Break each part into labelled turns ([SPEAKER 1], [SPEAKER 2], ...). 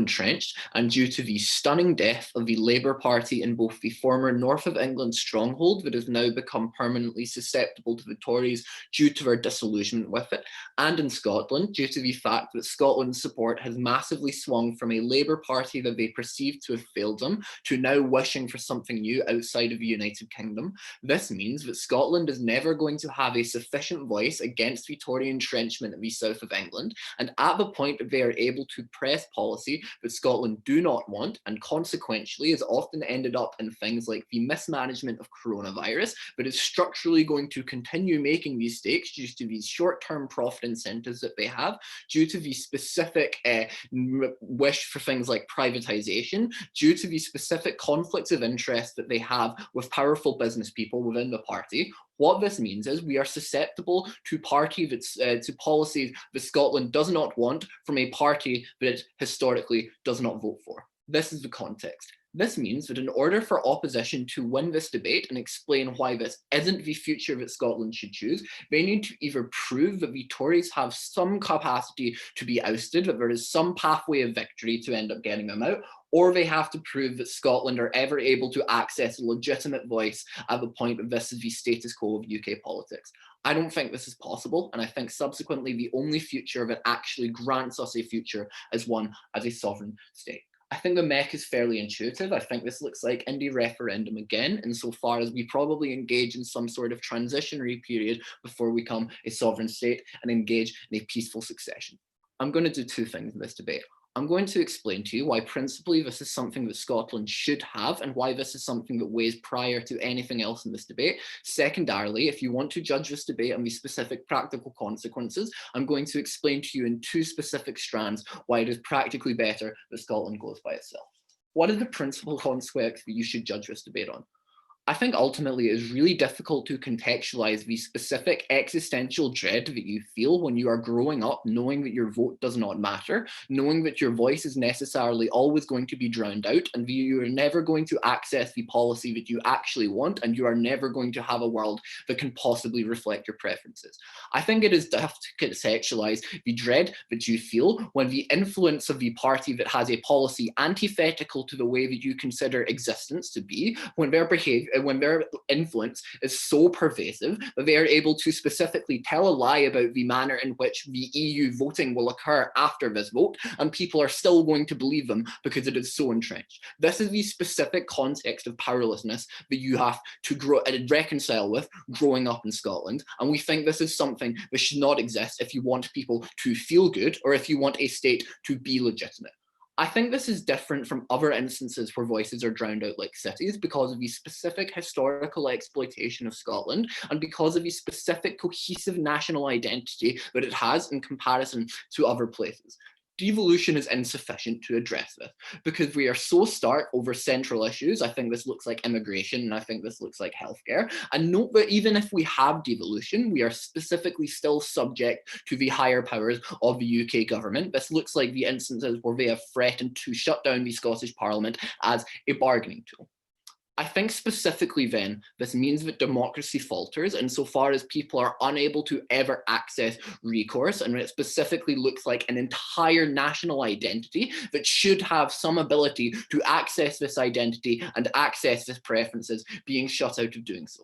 [SPEAKER 1] entrenched, and due to the stunning death of the Labour Party in both the former North of England stronghold that has now become permanently susceptible to the Tories due to their disillusionment with it, and in Scotland due to the fact that Scotland's support has massively swung from a Labour Party that they perceive to have failed them to now wishing for something new outside of the United Kingdom. This means that Scotland is never going to have a sufficient voice against the Tory entrenchment in the south of England, and at the point that they are able to press policy that Scotland do not want, and consequentially has often ended up in things like the mismanagement of coronavirus, but is structurally going to continue making these stakes due to these short-term profit incentives that they have, due to the specific wish for things like privatization, due to the specific conflicts of interest that they have with powerful business people within the party. What this means is we are susceptible to policies that Scotland does not want from a party that it historically does not vote for. This is the context. This means that in order for opposition to win this debate and explain why this isn't the future that Scotland should choose, they need to either prove that the Tories have some capacity to be ousted, that there is some pathway of victory to end up getting them out, or they have to prove that Scotland are ever able to access a legitimate voice at the point that this is the status quo of UK politics. I don't think this is possible, and I think subsequently the only future that actually grants us a future is one as a sovereign state. I think the mech is fairly intuitive. I think this looks like indie referendum again, insofar as we probably engage in some sort of transitionary period before we become a sovereign state and engage in a peaceful succession. I'm going to do two things in this debate. I'm going to explain to you why principally this is something that Scotland should have and why this is something that weighs prior to anything else in this debate. Secondarily, if you want to judge this debate on the specific practical consequences, I'm going to explain to you in two specific strands why it is practically better that Scotland goes by itself. What are the principal consequences that you should judge this debate on? I think ultimately it is really difficult to contextualize the specific existential dread that you feel when you are growing up, knowing that your vote does not matter, knowing that your voice is necessarily always going to be drowned out, and you are never going to access the policy that you actually want, and you are never going to have a world that can possibly reflect your preferences. I think it is tough to contextualize the dread that you feel when the influence of the party that has a policy antithetical to the way that you consider existence to be, when their influence is so pervasive that they are able to specifically tell a lie about the manner in which the EU voting will occur after this vote, and people are still going to believe them because it is so entrenched. This is the specific context of powerlessness that you have to reconcile with growing up in Scotland, and we think this is something that should not exist if you want people to feel good or if you want a state to be legitimate. I think this is different from other instances where voices are drowned out like cities because of the specific historical exploitation of Scotland and because of the specific cohesive national identity that it has in comparison to other places. Devolution is insufficient to address this because we are so stark over central issues. I think this looks like immigration and I think this looks like healthcare. And note that even if we have devolution, we are specifically still subject to the higher powers of the UK government. This looks like the instances where they have threatened to shut down the Scottish Parliament as a bargaining tool. I think specifically then, this means that democracy falters insofar as people are unable to ever access recourse, and it specifically looks like an entire national identity that should have some ability to access this identity and access its preferences being shut out of doing so.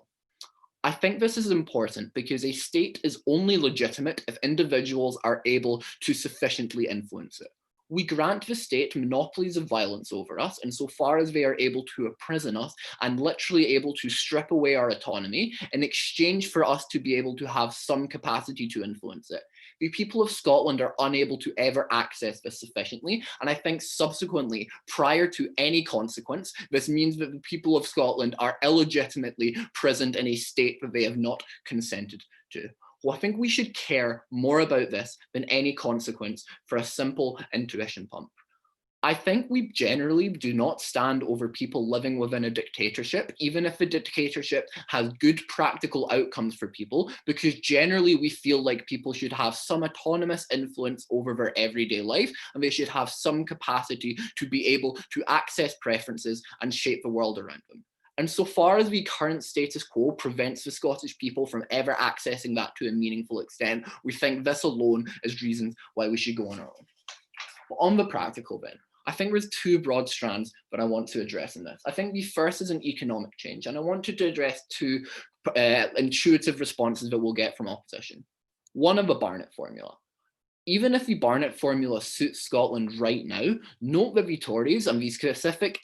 [SPEAKER 1] I think this is important because a state is only legitimate if individuals are able to sufficiently influence it. We grant the state monopolies of violence over us insofar as they are able to imprison us and literally able to strip away our autonomy in exchange for us to be able to have some capacity to influence it. The people of Scotland are unable to ever access this sufficiently, and I think subsequently, prior to any consequence, this means that the people of Scotland are illegitimately prisoned in a state that they have not consented to. Well, I think we should care more about this than any consequence for a simple intuition pump. I think we generally do not stand over people living within a dictatorship, even if the dictatorship has good practical outcomes for people, because generally we feel like people should have some autonomous influence over their everyday life, and they should have some capacity to be able to access preferences and shape the world around them. And so far as the current status quo prevents the Scottish people from ever accessing that to a meaningful extent, we think this alone is reasons why we should go on our own. But on the practical then, I think there's two broad strands that I want to address in this. I think the first is an economic change, and I wanted to address two intuitive responses that we'll get from opposition. One of the Barnett formula. Even if the Barnett formula suits Scotland right now, note that the Tories and the specific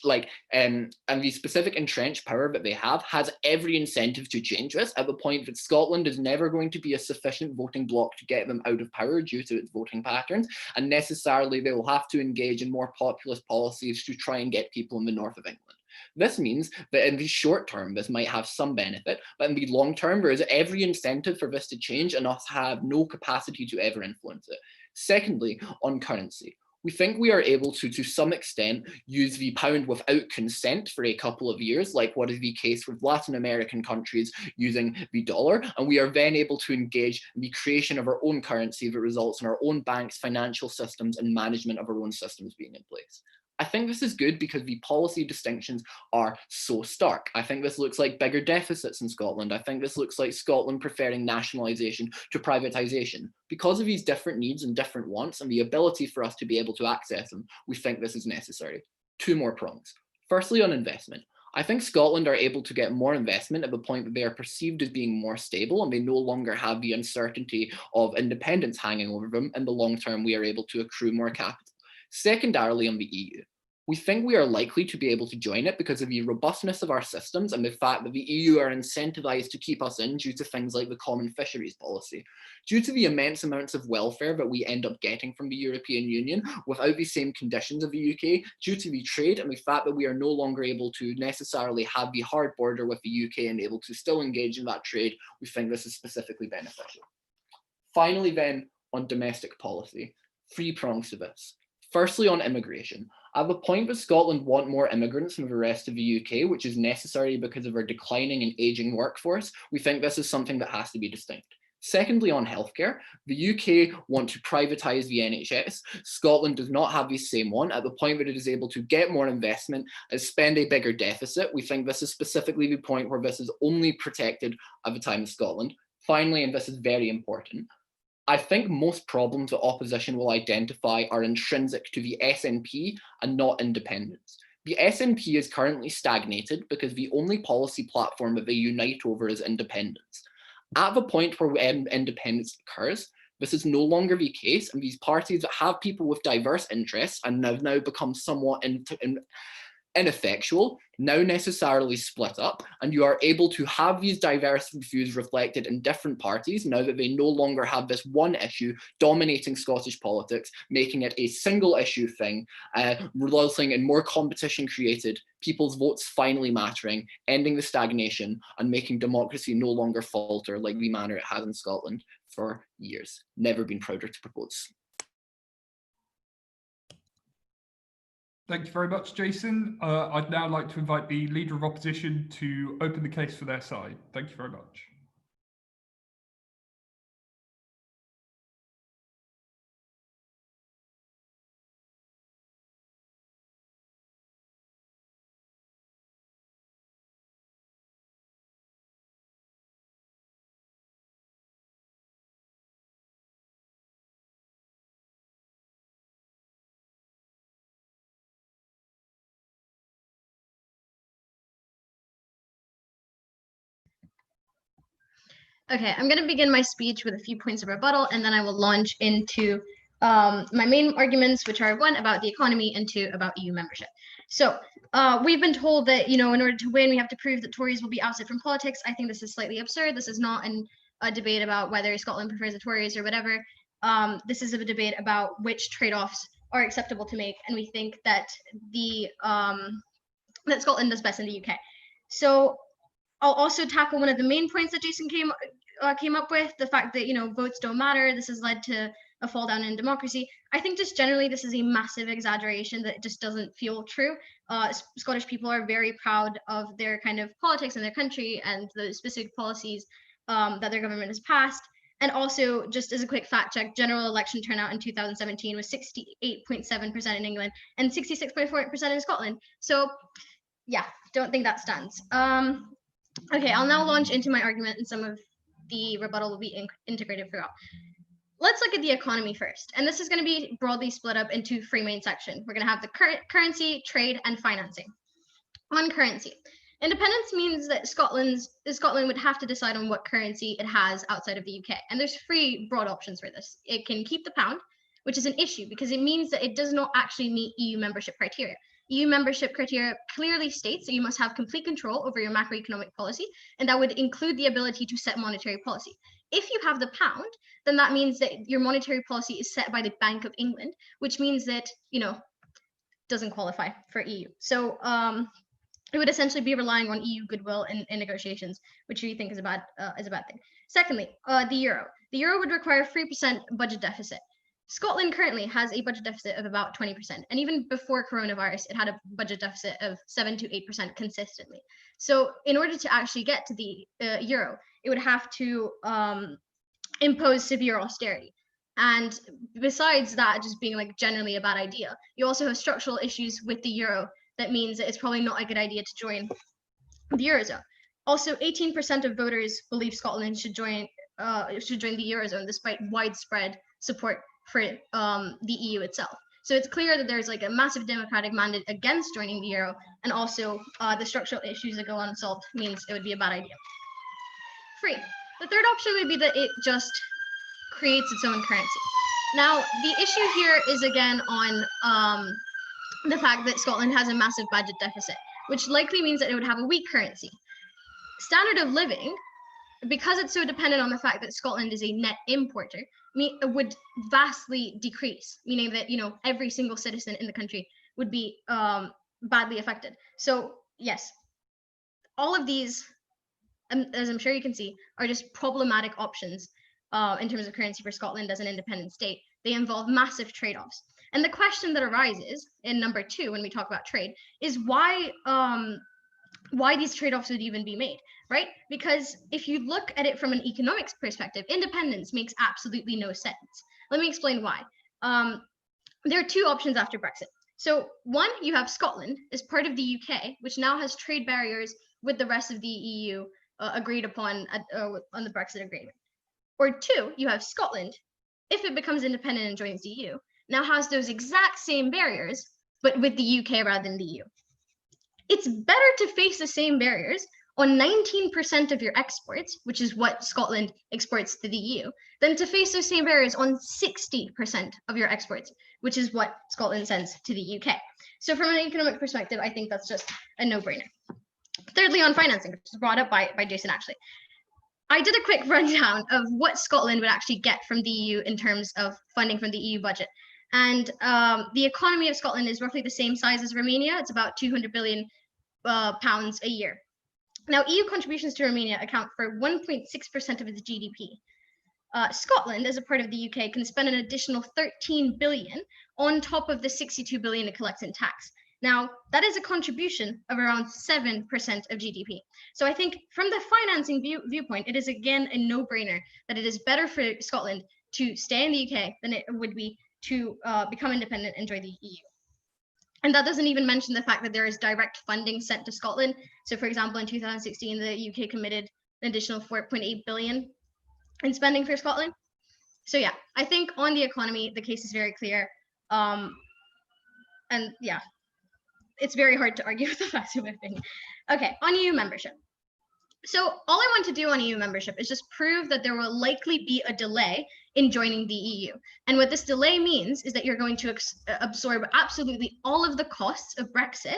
[SPEAKER 1] and the specific entrenched power that they have has every incentive to change this at the point that Scotland is never going to be a sufficient voting bloc to get them out of power due to its voting patterns, and necessarily they will have to engage in more populist policies to try and get people in the north of England. This means that in the short term, this might have some benefit, but in the long term, there is every incentive for this to change and us have no capacity to ever influence it. Secondly, on currency. We think we are able to some extent, use the pound without consent for a couple of years, like what is the case with Latin American countries using the dollar, and we are then able to engage in the creation of our own currency that results in our own banks, financial systems, and management of our own systems being in place. I think this is good because the policy distinctions are so stark. I think this looks like bigger deficits in Scotland. I think this looks like Scotland preferring nationalisation to privatisation. Because of these different needs and different wants and the ability for us to be able to access them, we think this is necessary. Two more prongs. Firstly, on investment. I think Scotland are able to get more investment at the point that they are perceived as being more stable and they no longer have the uncertainty of independence hanging over them. In the long term, we are able to accrue more capital. Secondarily, on the EU, we think we are likely to be able to join it because of the robustness of our systems and the fact that the EU are incentivized to keep us in due to things like the common fisheries policy. Due to the immense amounts of welfare that we end up getting from the European Union without the same conditions of the UK, due to the trade and the fact that we are no longer able to necessarily have the hard border with the UK and able to still engage in that trade, we think this is specifically beneficial. Finally then, on domestic policy, three prongs to this. Firstly, on immigration. At the point that Scotland want more immigrants from the rest of the UK, which is necessary because of our declining and ageing workforce, we think this is something that has to be distinct. Secondly, on healthcare, the UK want to privatise the NHS. Scotland does not have the same one. At the point that it is able to get more investment and spend a bigger deficit, we think this is specifically the point where this is only protected at the time of Scotland. Finally, and this is very important, I think most problems that opposition will identify are intrinsic to the SNP and not independence. The SNP is currently stagnated because the only policy platform that they unite over is independence. At the point where independence occurs, this is no longer the case, and these parties that have people with diverse interests and have now become somewhat ineffectual, now necessarily split up, and you are able to have these diverse views reflected in different parties now that they no longer have this one issue dominating Scottish politics, making it a single issue thing, resulting in more competition created, people's votes finally mattering, ending the stagnation, and making democracy no longer falter like the manner it has in Scotland for years. Never been prouder to propose.
[SPEAKER 2] Thank you very much, Jason. I'd now like to invite the Leader of Opposition to open the case for their side. Thank you very much.
[SPEAKER 3] Okay, I'm going to begin my speech with a few points of rebuttal, and then I will launch into my main arguments, which are one, about the economy, and two, about EU membership. So we've been told that, in order to win, we have to prove that Tories will be ousted from politics. I think this is slightly absurd. This is not a debate about whether Scotland prefers the Tories or whatever. This is a debate about which trade-offs are acceptable to make, and we think that that Scotland does best in the UK. So I'll also tackle one of the main points that Jason came up with, the fact that votes don't matter. This has led to a fall down in democracy. I think just generally this is a massive exaggeration that just doesn't feel true. Scottish people are very proud of their kind of politics in their country and the specific policies that their government has passed. And also, just as a quick fact check, general election turnout in 2017 was 68.7% in England and 66.4% in Scotland. So yeah, don't think that stands. Okay, I'll now launch into my argument, and some of the rebuttal will be integrated throughout. let's look at the economy first. And this is going to be broadly split up into three main sections. We're going to have the currency, trade, and financing. On currency, independence means that Scotland would have to decide on what currency it has outside of the UK. And there's three broad options for this. It can keep the pound, which is an issue because it means that it does not actually meet EU membership criteria. EU membership criteria clearly states that you must have complete control over your macroeconomic policy, and that would include the ability to set monetary policy. If you have the pound, then that means that your monetary policy is set by the Bank of England, which means that, doesn't qualify for EU. So it would essentially be relying on EU goodwill in negotiations, which we think is a bad thing. Secondly, the euro. The euro would require 3% budget deficit. Scotland currently has a budget deficit of about 20%, and even before coronavirus, it had a budget deficit of 7 to 8% consistently. So in order to actually get to the euro, it would have to impose severe austerity. And besides that just being like generally a bad idea, you also have structural issues with the euro that means that it's probably not a good idea to join the Eurozone. Also, 18% of voters believe Scotland should join the Eurozone despite widespread support for the EU itself. So it's clear that there's like a massive democratic mandate against joining the euro, and also the structural issues that go unsolved means it would be a bad idea. 3. The third option would be that it just creates its own currency. Now, the issue here is again on the fact that Scotland has a massive budget deficit, which likely means that it would have a weak currency. Standard of living, because it's so dependent on the fact that Scotland is a net importer, would vastly decrease, meaning that every single citizen in the country would be badly affected. So yes, all of these, as I'm sure you can see, are just problematic options in terms of currency for Scotland as an independent state. They involve massive trade-offs. And the question that arises in number 2, when we talk about trade, is why these trade-offs would even be made, right? Because if you look at it from an economics perspective, independence makes absolutely no sense. Let me explain why. There are 2 options after Brexit. So one, you have Scotland as part of the UK, which now has trade barriers with the rest of the EU agreed upon on the Brexit agreement. Or 2, you have Scotland, if it becomes independent and joins the EU, now has those exact same barriers, but with the UK rather than the EU. It's better to face the same barriers on 19% of your exports, which is what Scotland exports to the EU, than to face those same barriers on 60% of your exports, which is what Scotland sends to the UK. So from an economic perspective, I think that's just a no-brainer. Thirdly, on financing, which was brought up by Jason actually. I did a quick rundown of what Scotland would actually get from the EU in terms of funding from the EU budget. And the economy of Scotland is roughly the same size as Romania. It's about 200 billion pounds a year. Now, EU contributions to Romania account for 1.6% of its GDP. Scotland, as a part of the UK, can spend an additional 13 billion on top of the 62 billion it collects in tax. Now, that is a contribution of around 7% of GDP. So I think from the financing viewpoint, it is again a no-brainer that it is better for Scotland to stay in the UK than it would be to become independent and join the EU. And that doesn't even mention the fact that there is direct funding sent to Scotland. So for example, in 2016, the UK committed an additional 4.8 billion in spending for Scotland. So yeah, I think on the economy, the case is very clear. And yeah, it's very hard to argue with the facts of everything. Okay, on EU membership. So all I want to do on EU membership is just prove that there will likely be a delay in joining the EU. And what this delay means is that you're going to absorb absolutely all of the costs of Brexit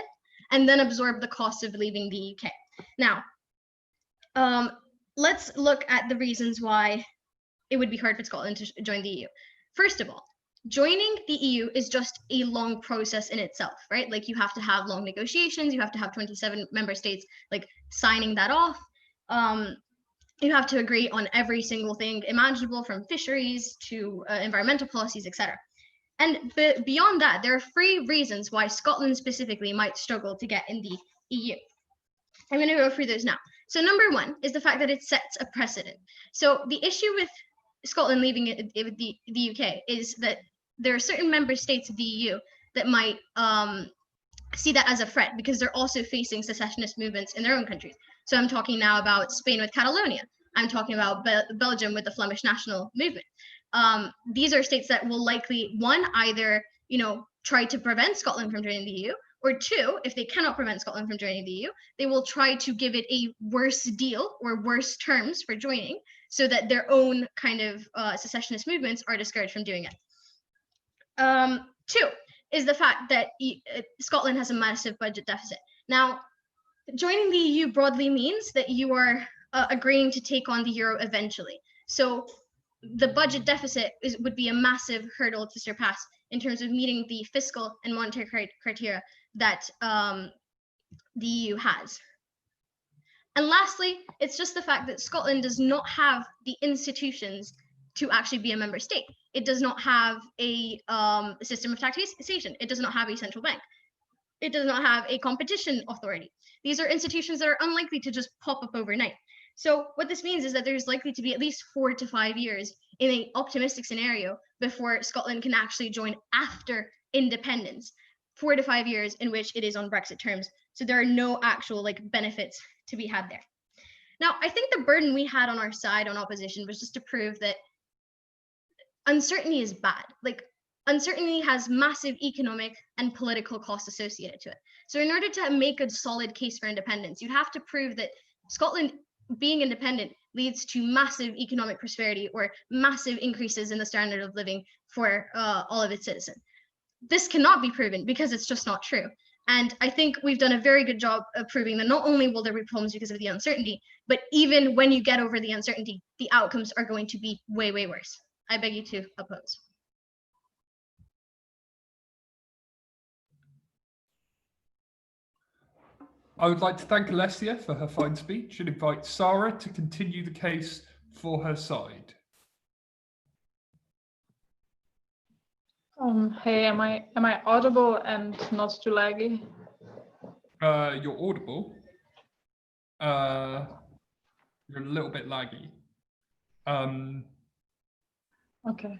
[SPEAKER 3] and then absorb the costs of leaving the UK. Now, let's look at the reasons why it would be hard for Scotland to join the EU. First of all, joining the EU is just a long process in itself, right? Like you have to have long negotiations, you have to have 27 member states like signing that off. You have to agree on every single thing imaginable, from fisheries to environmental policies, etc. And beyond that, there are 3 reasons why Scotland specifically might struggle to get in the EU. I'm going to go through those now. So number 1 is the fact that it sets a precedent. So the issue with Scotland leaving the UK is that there are certain member states of the EU that might see that as a threat because they're also facing secessionist movements in their own countries. So I'm talking now about Spain with Catalonia. I'm talking about Belgium with the Flemish national movement. these are states that will likely, one, either, try to prevent Scotland from joining the EU, or two, if they cannot prevent Scotland from joining the EU, they will try to give it a worse deal or worse terms for joining, so that their own kind of secessionist movements are discouraged from doing it. Two is the fact that Scotland has a massive budget deficit. Now, joining the EU broadly means that you are agreeing to take on the euro eventually. So the budget deficit would be a massive hurdle to surpass in terms of meeting the fiscal and monetary criteria that the EU has. And lastly, it's just the fact that Scotland does not have the institutions to actually be a member state. It does not have a system of taxation. It does not have a central bank. It does not have a competition authority. These are institutions that are unlikely to just pop up overnight. So what this means is that there's likely to be at least 4 to 5 years in an optimistic scenario before Scotland can actually join after independence. 4 to 5 years in which it is on Brexit terms. So there are no actual benefits to be had there. Now, I think the burden we had on our side on opposition was just to prove that uncertainty is bad. Uncertainty has massive economic and political costs associated to it. So in order to make a solid case for independence, you'd have to prove that Scotland being independent leads to massive economic prosperity or massive increases in the standard of living for all of its citizens. This cannot be proven because it's just not true. And I think we've done a very good job of proving that not only will there be problems because of the uncertainty, but even when you get over the uncertainty, the outcomes are going to be way, way worse. I beg you to oppose.
[SPEAKER 2] I would like to thank Alessia for her fine speech and invite Sarah to continue the case for her side.
[SPEAKER 4] Hey, am I audible and not too laggy?
[SPEAKER 2] You're audible. You're a little bit laggy.
[SPEAKER 4] Okay.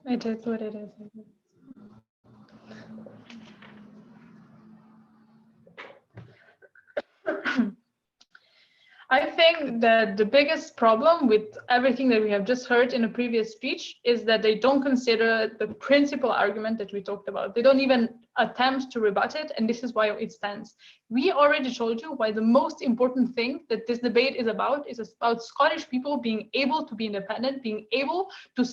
[SPEAKER 4] It is what it is. I think that the biggest problem with everything that we have just heard in a previous speech is that they don't consider the principal argument that we talked about. They don't even attempt to rebut it, and this is why it stands. We already told you why the most important thing that this debate is about Scottish people being able to be independent, being able to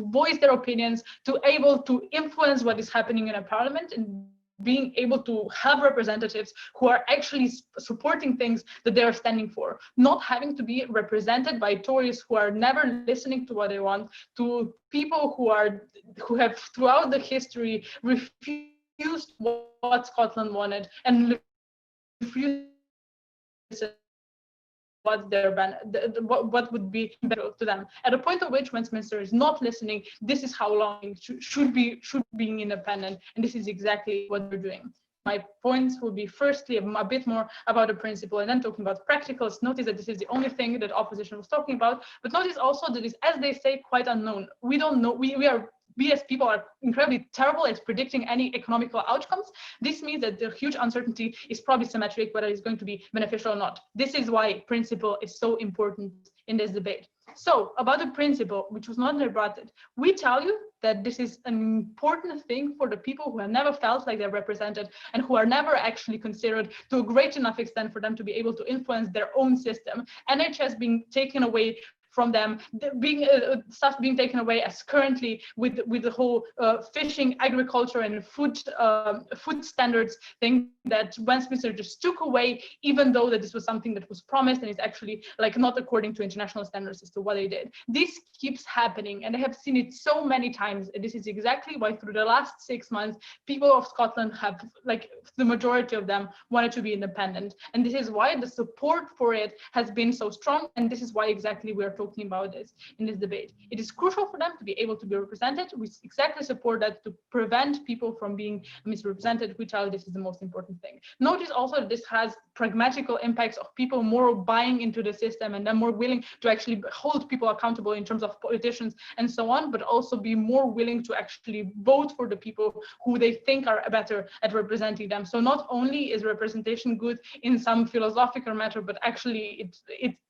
[SPEAKER 4] voice their opinions, to able to influence what is happening in a parliament, and being able to have representatives who are actually supporting things that they're standing for, not having to be represented by Tories who are never listening to what they want, to people who have throughout the history refused what Scotland wanted and refused what would be better to them. At a point at which Westminster is not listening, this is how long should be being independent, and this is exactly what they're doing. My points will be firstly a bit more about the principle and then talking about practicals. Notice that this is the only thing that opposition was talking about, but notice also that it's, as they say, quite unknown. We don't know, we as people are incredibly terrible at predicting any economical outcomes. This means that the huge uncertainty is probably symmetric, whether it's going to be beneficial or not. This is why principle is so important in this debate. So about the principle, which was not rebutted, we tell you that this is an important thing for the people who have never felt like they're represented and who are never actually considered to a great enough extent for them to be able to influence their own system. NHS being taken away from them, stuff being taken away as currently with the whole fishing, agriculture, and food standards thing that Westminster just took away, even though that this was something that was promised and is actually not according to international standards as to what they did. This keeps happening, and I have seen it so many times. And this is exactly why through the last 6 months, people of Scotland have, the majority of them, wanted to be independent. And this is why the support for it has been so strong, and this is why exactly we're talking about this in this debate. It is crucial for them to be able to be represented. We exactly support that to prevent people from being misrepresented. We tell this is the most important thing. Notice also that this has pragmatical impacts of people more buying into the system and then more willing to actually hold people accountable in terms of politicians and so on, but also be more willing to actually vote for the people who they think are better at representing them. So not only is representation good in some philosophical matter, but actually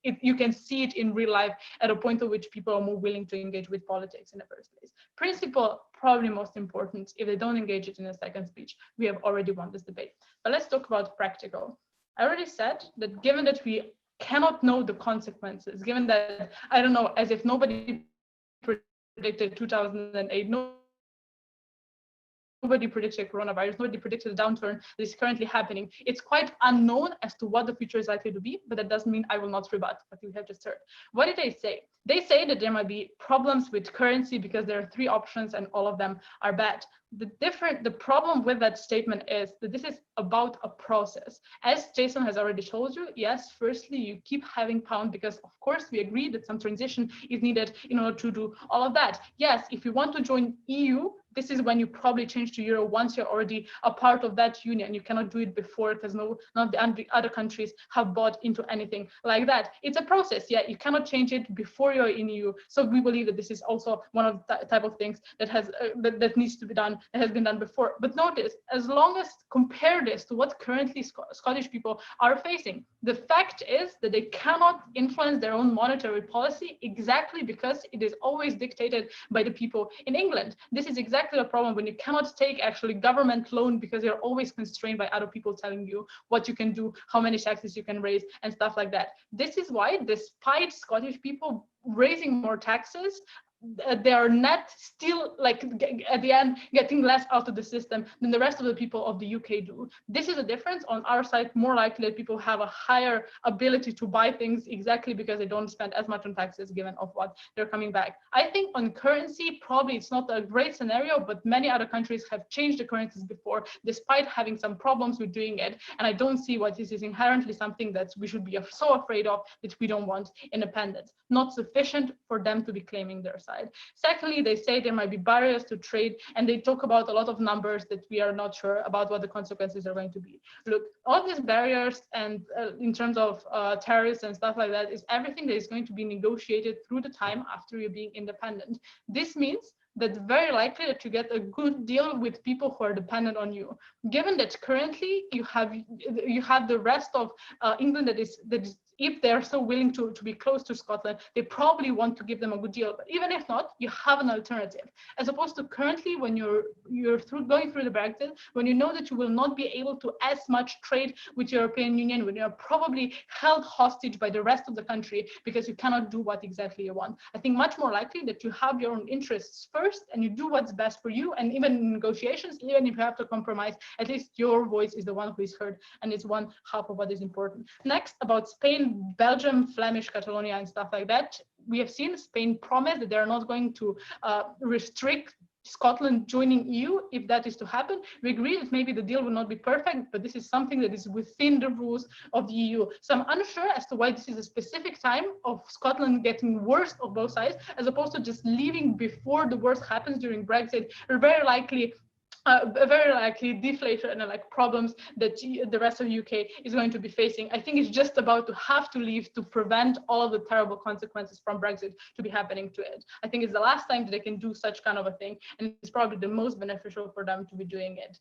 [SPEAKER 4] you can see it in real life at a point at which people are more willing to engage with politics in the first place. Principle, probably most important. If they don't engage it in a second speech, we have already won this debate. But let's talk about practical. I already said that given that we cannot know the consequences, given that, I don't know, as if nobody predicted 2008, nobody predicted coronavirus, nobody predicted the downturn that is currently happening. It's quite unknown as to what the future is likely to be, but that doesn't mean I will not rebut what you have just heard. What did they say? They say that there might be problems with currency because there are 3 options and all of them are bad. The problem with that statement is that this is about a process. As Jason has already told you, yes, firstly, you keep having pound because of course we agree that some transition is needed in order to do all of that. Yes, if you want to join EU, this is when you probably change to euro once you're already a part of that union. You cannot do it before because none of the other countries have bought into anything like that. It's a process. Yeah, you cannot change it before you're in EU. So we believe that this is also one of the type of things that has that needs to be done, that has been done before. But notice, as long as compare this to what currently Scottish people are facing, the fact is that they cannot influence their own monetary policy exactly because it is always dictated by the people in England. This is exactly a problem when you cannot take actually government loan because you're always constrained by other people telling you what you can do, how many taxes you can raise and stuff like that. This is why, despite Scottish people raising more taxes, they are net still, like, at the end getting less out of the system than the rest of the people of the UK do. This is a difference. On our side, more likely that people have a higher ability to buy things exactly because they don't spend as much on taxes given of what they're coming back. I think on currency, probably it's not a great scenario, but many other countries have changed the currencies before despite having some problems with doing it. And I don't see why this is inherently something that we should be so afraid of that we don't want independence. Not sufficient for them to be claiming their side. Secondly, they say there might be barriers to trade, and they talk about a lot of numbers that we are not sure about what the consequences are going to be. Look, all these barriers and in terms of tariffs and stuff like that is everything that is going to be negotiated through the time after you're being independent. This means that's very likely that you get a good deal with people who are dependent on you. Given that currently you have the rest of England that is if they're so willing to be close to Scotland, they probably want to give them a good deal. But even if not, you have an alternative. As opposed to currently, when you're going through the Brexit, when you know that you will not be able to as much trade with European Union, when you're probably held hostage by the rest of the country because you cannot do what exactly you want. I think much more likely that you have your own interests first and you do what's best for you. And even in negotiations, even if you have to compromise, at least your voice is the one who is heard, and it's one half of what is important. Next, about Spain, Belgium, Flemish, Catalonia, and stuff like that. We have seen Spain promise that they're not going to restrict Scotland joining EU if that is to happen. We agree that maybe the deal will not be perfect, but this is something that is within the rules of the EU. So I'm unsure as to why this is a specific time of Scotland getting worse of both sides, as opposed to just leaving before the worst happens during Brexit. We're very likely deflation and like problems that the rest of UK is going to be facing. I think it's just about to have to leave to prevent all of the terrible consequences from Brexit to be happening to it. I think it's the last time that they can do such kind of a thing, and it's probably the most beneficial for them to be doing it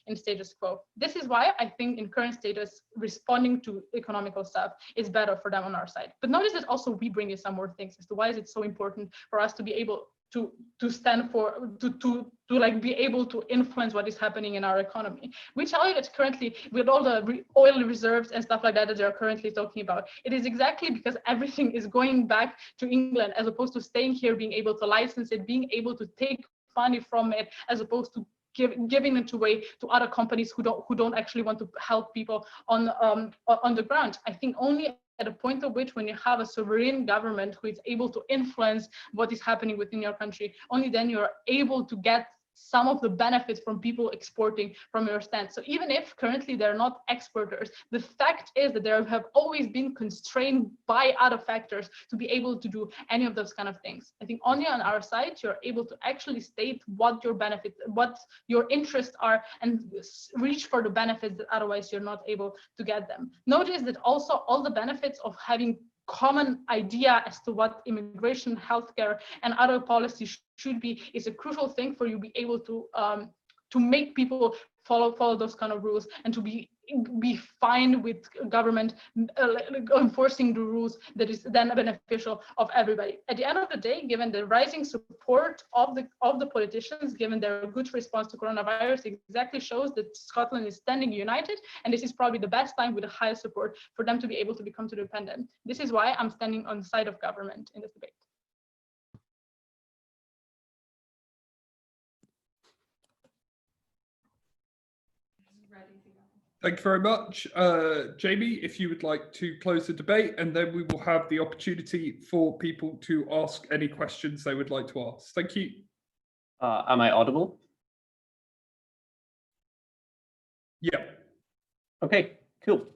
[SPEAKER 4] in status quo. This is why I think in current status, responding to economical stuff is better for them on our side. But notice that also we bring in some more things as to why is it so important for us to be able to stand for, to like be able to influence what is happening in our economy. We tell you that currently with all the oil reserves and stuff like that they're currently talking about, it is exactly because everything is going back to England as opposed to staying here, being able to license it, being able to take money from it, as opposed to giving it away to other companies who don't actually want to help people on the ground. I think only at a point at which when you have a sovereign government who is able to influence what is happening within your country, only then you're able to get some of the benefits from people exporting from your stand. So even if currently they're not exporters, the fact is that there have always been constrained by other factors to be able to do any of those kind of things. I think only on our side, you're able to actually state what your benefits, what your interests are, and reach for the benefits that otherwise you're not able to get them. Notice that also all the benefits of having common idea as to what immigration, healthcare, and other policies should be is a crucial thing for you to be able to make people follow those kind of rules, and to be fine with government enforcing the rules that is then beneficial of everybody. At the end of the day, given the rising support of the politicians, given their good response to coronavirus, exactly shows that Scotland is standing united, and this is probably the best time with the highest support for them to be able to become independent. This is why I'm standing on the side of government in this debate.
[SPEAKER 2] Thank you very much. Jamie, if you would like to close the debate, and then we will have the opportunity for people to ask any questions they would like to ask. Thank you.
[SPEAKER 5] Am I audible?
[SPEAKER 2] Yeah.
[SPEAKER 5] Okay, cool.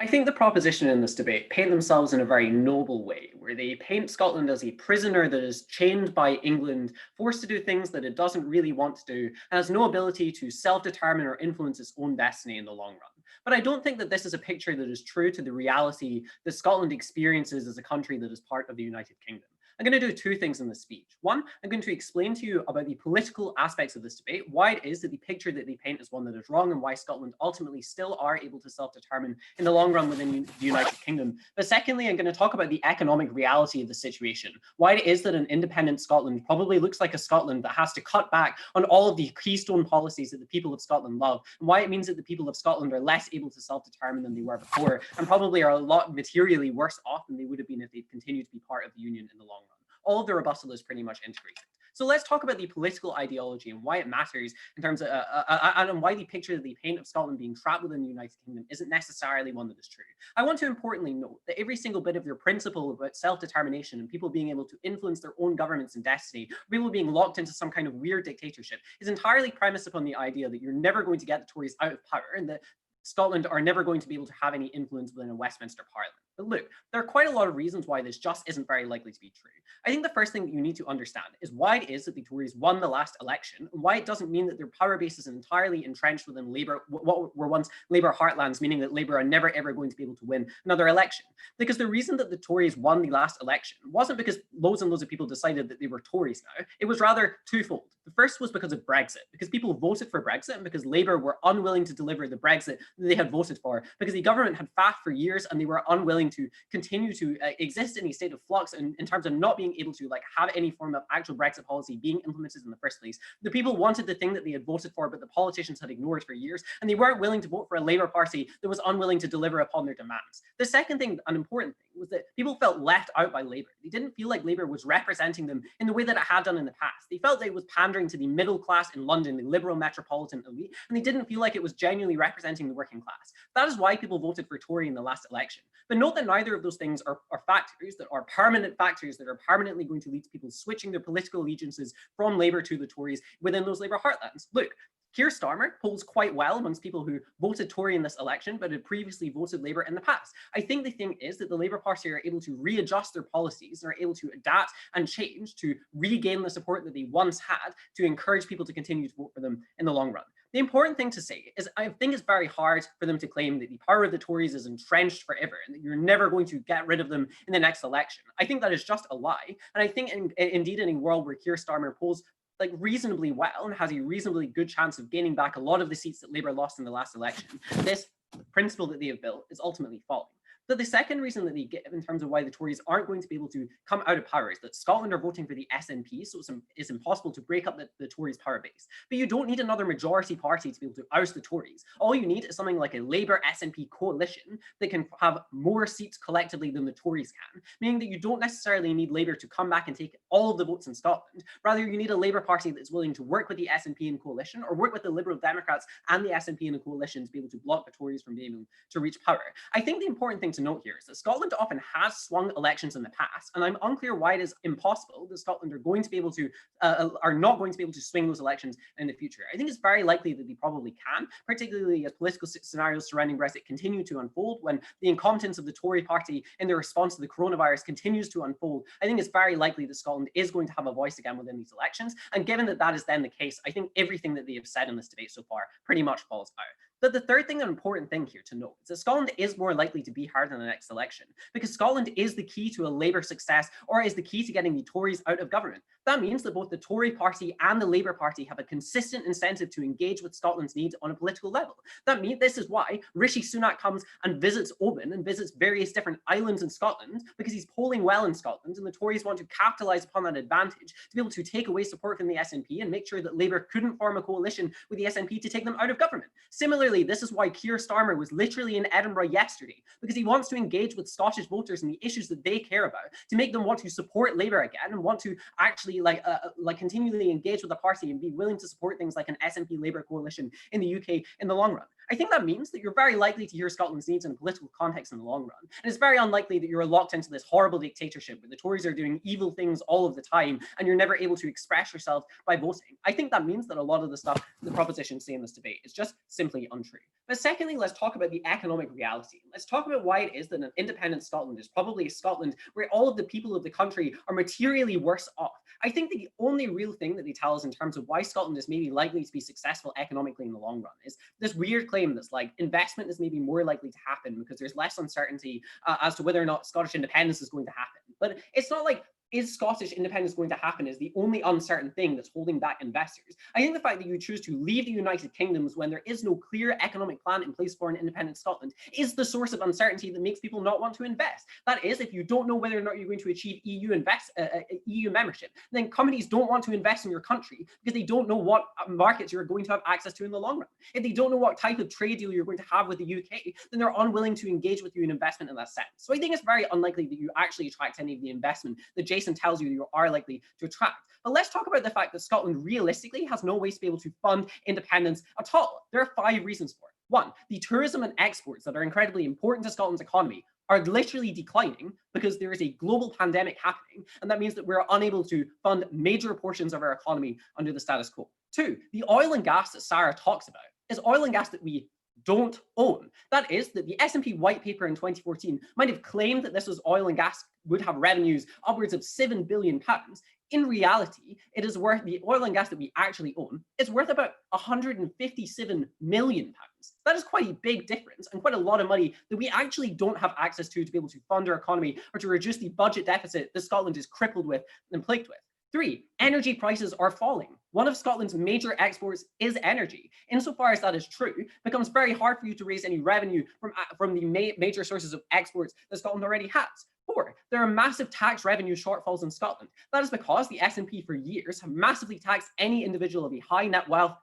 [SPEAKER 5] I think the proposition in this debate paint themselves in a very noble way, where they paint Scotland as a prisoner that is chained by England, forced to do things that it doesn't really want to do, and has no ability to self-determine or influence its own destiny in the long run. But I don't think that this is a picture that is true to the reality that Scotland experiences as a country that is part of the United Kingdom. I'm going to do two things in this speech. One, I'm going to explain to you about the political aspects of this debate, why it is that the picture that they paint is one that is wrong, and why Scotland ultimately still are able to self-determine in the long run within the United Kingdom. But secondly, I'm going to talk about the economic reality of the situation, why it is that an independent Scotland probably looks like a Scotland that has to cut back on all of the keystone policies that the people of Scotland love, and why it means that the people of Scotland are less able to self-determine than they were before, and probably are a lot materially worse off than they would have been if they'd continued to be part of the Union in the long run. All of the rebuttal is pretty much integrated. So let's talk about the political ideology and why it matters in terms of, and why the picture that they paint of Scotland being trapped within the United Kingdom isn't necessarily one that is true. I want to importantly note that every single bit of your principle about self-determination and people being able to influence their own governments and destiny, people being locked into some kind of weird dictatorship, is entirely premised upon the idea that you're never going to get the Tories out of power, and that Scotland are never going to be able to have any influence within a Westminster Parliament. But look, there are quite a lot of reasons why this just isn't very likely to be true. I think the first thing that you need to understand is why it is that the Tories won the last election, and why it doesn't mean that their power base is entirely entrenched within Labour, what were once Labour heartlands, meaning that Labour are never ever going to be able to win another election. Because the reason that the Tories won the last election wasn't because loads and loads of people decided that they were Tories now. It was rather twofold. The first was because of Brexit, because people voted for Brexit, and because Labour were unwilling to deliver the Brexit that they had voted for, because the government had faffed for years and they were unwilling to continue to exist in a state of flux in terms of not being able to have any form of actual Brexit policy being implemented in the first place. The people wanted the thing that they had voted for, but the politicians had ignored for years, and they weren't willing to vote for a Labour Party that was unwilling to deliver upon their demands. The second thing, an important thing, was that people felt left out by Labour. They didn't feel like Labour was representing them in the way that it had done in the past. They felt that it was pandering to the middle class in London, the liberal metropolitan elite, and they didn't feel like it was genuinely representing the working class. That is why people voted for Tory in the last election. But note that neither of those things are factors that are permanent factors that are permanently going to lead to people switching their political allegiances from Labour to the Tories within those Labour heartlands. Look, Keir Starmer polls quite well amongst people who voted Tory in this election, but had previously voted Labour in the past. I think the thing is that the Labour Party are able to readjust their policies and are able to adapt and change to regain the support that they once had to encourage people to continue to vote for them in the long run. The important thing to say is I think it's very hard for them to claim that the power of the Tories is entrenched forever and that you're never going to get rid of them in the next election. I think that is just a lie. And I think indeed in a world where Keir Starmer polls reasonably well and has a reasonably good chance of gaining back a lot of the seats that Labour lost in the last election, this principle that they have built is ultimately falling. But the second reason that they give in terms of why the Tories aren't going to be able to come out of power is that Scotland are voting for the SNP, so it's impossible to break up the Tories' power base. But you don't need another majority party to be able to oust the Tories. All you need is something like a Labour SNP coalition that can have more seats collectively than the Tories can, meaning that you don't necessarily need Labour to come back and take all of the votes in Scotland. Rather, you need a Labour Party that's willing to work with the SNP in coalition, or work with the Liberal Democrats and the SNP in a coalition to be able to block the Tories from being able to reach power. I think the important thing to to note here is that Scotland often has swung elections in the past, and I'm unclear why it is impossible that Scotland are going to be able to are not going to be able to swing those elections in the future. I think it's very likely that they probably can, particularly as political scenarios surrounding Brexit continue to unfold, when the incompetence of the Tory party in their response to the coronavirus continues to unfold. I think it's very likely that Scotland is going to have a voice again within these elections. And given that that is then the case, I think everything that they have said in this debate so far pretty much falls out. But the third thing, an important thing here to note, is that Scotland is more likely to be hard in the next election, because Scotland is the key to a Labour success, or is the key to getting the Tories out of government. That means that both the Tory party and the Labour party have a consistent incentive to engage with Scotland's needs on a political level. That means this is why Rishi Sunak comes and visits Oban and visits various different islands in Scotland, because he's polling well in Scotland, and the Tories want to capitalise upon that advantage to be able to take away support from the SNP and make sure that Labour couldn't form a coalition with the SNP to take them out of government. Similarly, this is why Keir Starmer was literally in Edinburgh yesterday, because he wants to engage with Scottish voters and the issues that they care about, to make them want to support Labour again and want to actually continually engage with the party and be willing to support things like an SNP Labour coalition in the UK in the long run. I think that means that you're very likely to hear Scotland's needs in a political context in the long run. And it's very unlikely that you're locked into this horrible dictatorship where the Tories are doing evil things all of the time and you're never able to express yourself by voting. I think that means that a lot of the stuff the propositions say in this debate is just simply untrue. But secondly, let's talk about the economic reality. Let's talk about why it is that an independent Scotland is probably a Scotland where all of the people of the country are materially worse off. I think that the only real thing that they tell us in terms of why Scotland is maybe likely to be successful economically in the long run is this weird claim that's like investment is maybe more likely to happen because there's less uncertainty as to whether or not Scottish independence is going to happen. But it's not like, is Scottish independence going to happen is the only uncertain thing that's holding back investors. I think the fact that you choose to leave the United Kingdom when there is no clear economic plan in place for an independent Scotland is the source of uncertainty that makes people not want to invest. That is, if you don't know whether or not you're going to achieve EU membership, then companies don't want to invest in your country because they don't know what markets you're going to have access to in the long run. If they don't know what type of trade deal you're going to have with the UK, then they're unwilling to engage with you in investment in that sense. So I think it's very unlikely that you actually attract any of the investment that Jason tells you are likely to attract. But let's talk about the fact that Scotland realistically has no way to be able to fund independence at all. There are 5 reasons for it. 1, the tourism and exports that are incredibly important to Scotland's economy are literally declining because there is a global pandemic happening, and that means that we're unable to fund major portions of our economy under the status quo. 2, the oil and gas that Sarah talks about is oil and gas that we don't own. That is, that the S&P white paper in 2014 might have claimed that this was oil and gas would have revenues upwards of £7 billion. In reality, it is worth, the oil and gas that we actually own is worth about £157 million. That is quite a big difference and quite a lot of money that we actually don't have access to be able to fund our economy or to reduce the budget deficit that Scotland is crippled with and plagued with. 3, energy prices are falling. One of Scotland's major exports is energy. Insofar as that is true, it becomes very hard for you to raise any revenue from the major sources of exports that Scotland already has. 4, there are massive tax revenue shortfalls in Scotland. That is because the SNP for years have massively taxed any individual of a high net wealth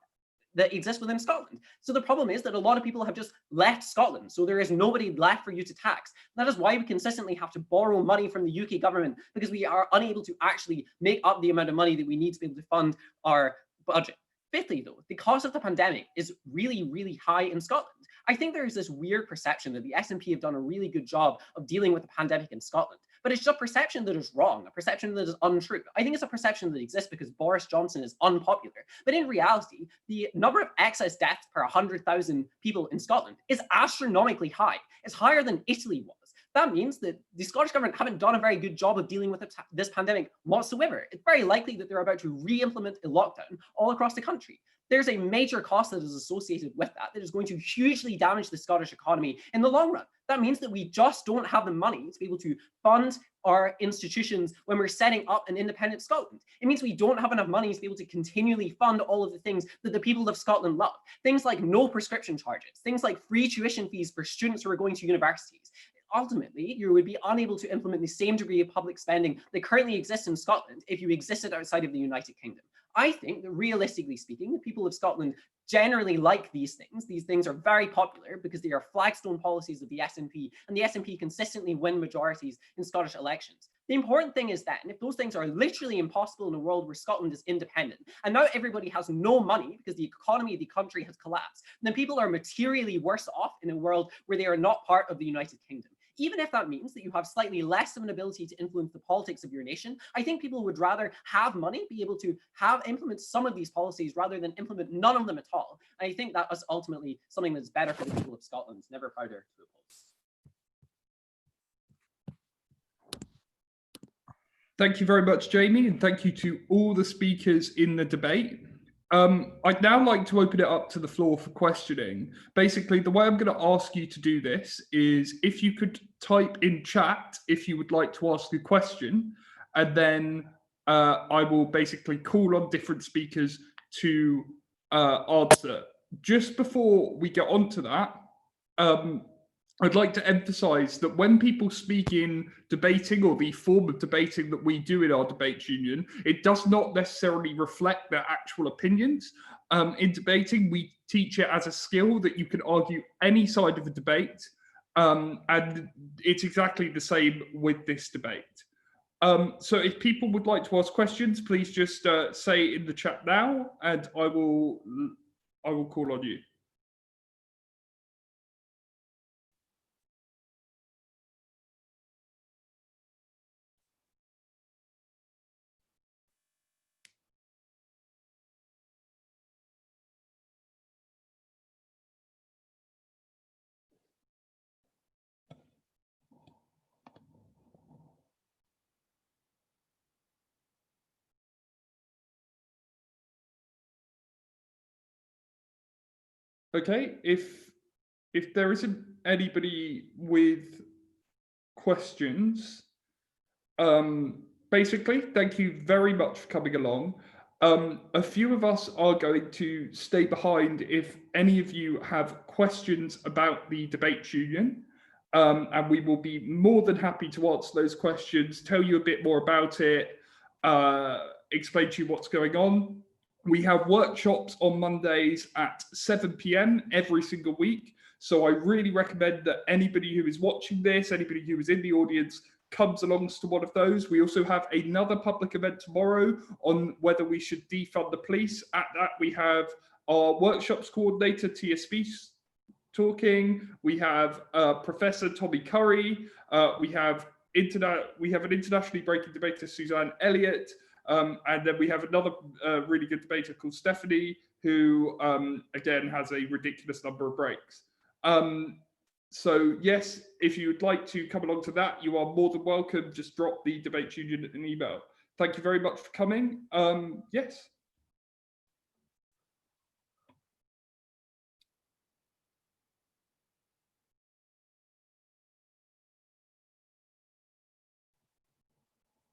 [SPEAKER 5] that exists within Scotland. So the problem is that a lot of people have just left Scotland. So there is nobody left for you to tax. That is why we consistently have to borrow money from the UK government, because we are unable to actually make up the amount of money that we need to be able to fund our budget. 5thly, though, the cost of the pandemic is really, really high in Scotland. I think there is this weird perception that the SNP have done a really good job of dealing with the pandemic in Scotland. But it's just a perception that is wrong, a perception that is untrue. I think it's a perception that exists because Boris Johnson is unpopular. But in reality, the number of excess deaths per 100,000 people in Scotland is astronomically high. It's higher than Italy was. That means that the Scottish government haven't done a very good job of dealing with this pandemic whatsoever. It's very likely that they're about to re-implement a lockdown all across the country. There's a major cost that is associated with that is going to hugely damage the Scottish economy in the long run. That means that we just don't have the money to be able to fund our institutions when we're setting up an independent Scotland. It means we don't have enough money to be able to continually fund all of the things that the people of Scotland love. Things like no prescription charges, things like free tuition fees for students who are going to universities. Ultimately, you would be unable to implement the same degree of public spending that currently exists in Scotland if you existed outside of the United Kingdom. I think that realistically speaking, the people of Scotland generally like these things. These things are very popular because they are flagstone policies of the SNP, and the SNP consistently win majorities in Scottish elections. The important thing is that, and if those things are literally impossible in a world where Scotland is independent, and now everybody has no money because the economy of the country has collapsed, then people are materially worse off in a world where they are not part of the United Kingdom. even if that means that you have slightly less of an ability to influence the politics of your nation, I think people would rather have money, be able to implement some of these policies rather than implement none of them at all. And I think that is ultimately something that's better for the people of Scotland. Never prouder to oppose.
[SPEAKER 2] Thank you very much, Jamie, and thank you to all the speakers in the debate. I'd now like to open it up to the floor for questioning. Basically, the way I'm going to ask you to do this is if you could type in chat if you would like to ask a question, and then I will basically call on different speakers to answer. Just before we get on to that, I'd like to emphasize that when people speak in debating, or the form of debating that we do in our debates union, it does not necessarily reflect their actual opinions. In debating, we teach it as a skill that you can argue any side of a debate, and it's exactly the same with this debate. So if people would like to ask questions, please just say in the chat now, and I will call on you. Okay, if there isn't anybody with questions, basically, thank you very much for coming along. A few of us are going to stay behind if any of you have questions about the Debates Union, and we will be more than happy to answer those questions, tell you a bit more about it, explain to you what's going on. We have workshops on Mondays at 7 p.m. every single week. So I really recommend that anybody who is watching this, anybody who is in the audience, comes along to one of those. We also have another public event tomorrow on whether we should defund the police. At that, we have our workshops coordinator, TSB, talking. We have Professor Tommy Curry. We have an internationally breaking debater, Suzanne Elliott. And then we have another really good debater called Stephanie, who, again, has a ridiculous number of breaks. So, yes, if you would like to come along to that, you are more than welcome. Just drop the Debates Union an email. Thank you very much for coming. Yes.